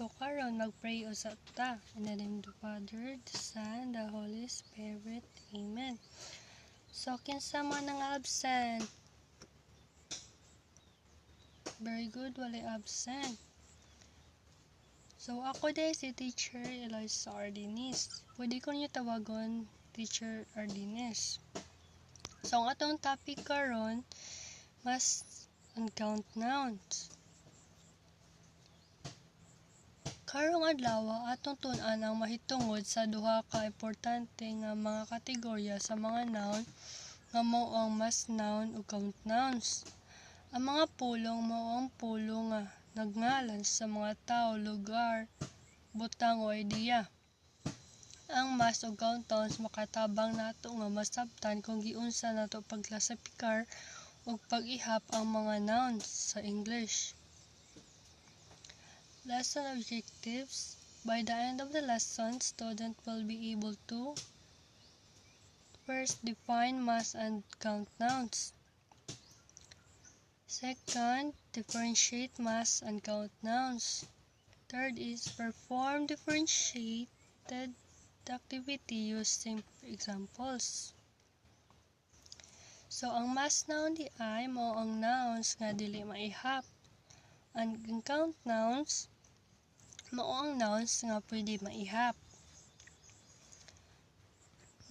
So karon mag-pray usab ta. In the name of the Father, the Son, the Holy Spirit. Amen. So kinsa man ang absent? Very good, wala absent. So ako day si Teacher Eloisa Ardinis. Pwede ko niyo tawagon Teacher Ardinis. So ang atong topic karon mas and count nouns. Karong adlaw atong tun-an ang mahitungod sa duha ka importante nga mga kategorya sa mga noun nga mao ang mass noun ug count nouns. Ang mga pulong mao ang pulong nga nagngalan sa mga tawo, lugar, butang o idea. Ang mass ug count nouns makatabang nato nga masabtan kung giunsa nato pagklasipikar ug pag-ihap ang mga nouns sa English. Lesson objectives. By the end of the lesson, student will be able to first define mass and count nouns. Second, differentiate mass and count nouns. Third is perform differentiated activity using examples. So, ang mass noun di ay mao ang nouns nga dili maihap. Ang count nouns mao ang nouns nga pwede maihap.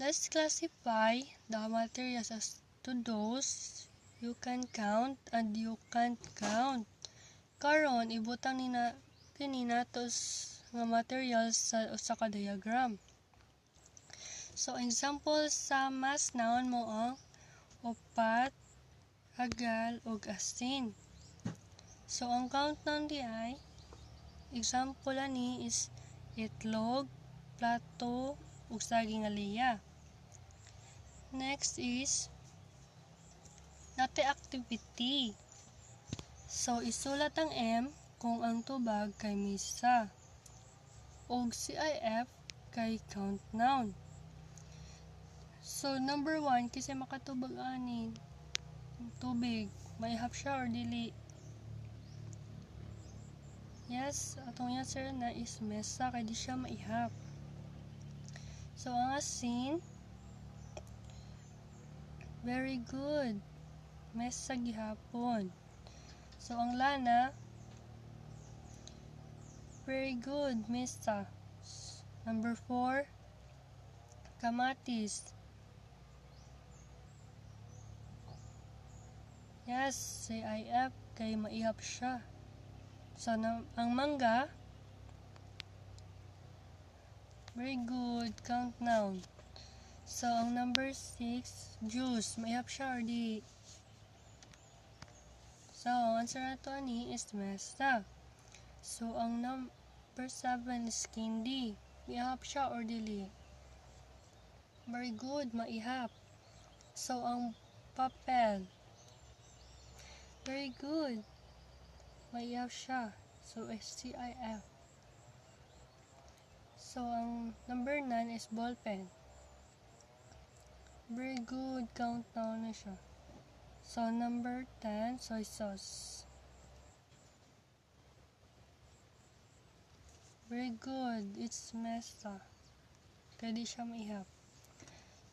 Let's classify the materials as to those you can count and you can't count. Karon ibutang kini nato nga materials sa usa ka diagram. So example sa mass noun mo ang upat, agal ug asin. So ang count noun di ay example ani is itlog, plato ug saging aliya. Next is nate activity. So isulat ang M kung ang tubag kay misa ug CIF kay count noun. So number 1 kasi makatubag ani tubig, maihap siya or dili? Yes, atong answer na is mesa kay di siya maihap. So ang asin, very good, mesa gihapon. So ang lana, very good, mesa. Number 4, kamatis. Yes, CIF kay maihap siya. So ang mangga, very good, count noun. So ang number 6, juice, maihap siya or di? So ang answer nato ani is mesa. So ang number 7 is candy, maihap siya or dili? Very good, maihap. So ang papel, very good, maihap siya. So SCIF. So ang number 9 is ballpen. Very good, count down na siya. So number 10, soy sauce. Very good, it's mesa. Kaya di siya maihap.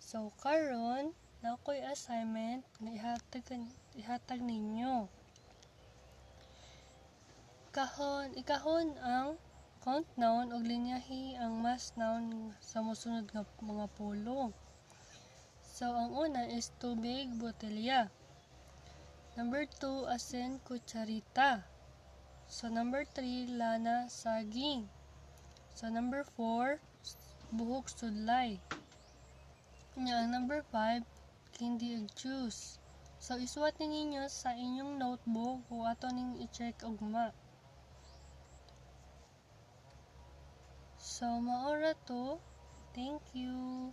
So karon na ako'y assignment na ihatag ninyo. Ikahon ang count noun ug linyahi ang mass noun sa mosunod nga mga pulong. So ang una is tubig, botelya. Number 2, asin, kutsarita. So number 3, lana, saging. So number 4, buhok, sudlay. Ang number 5, candy ug juice. So isuwat ninyo sa inyong notebook o ato ning i-check ugma. So maora to. Thank you.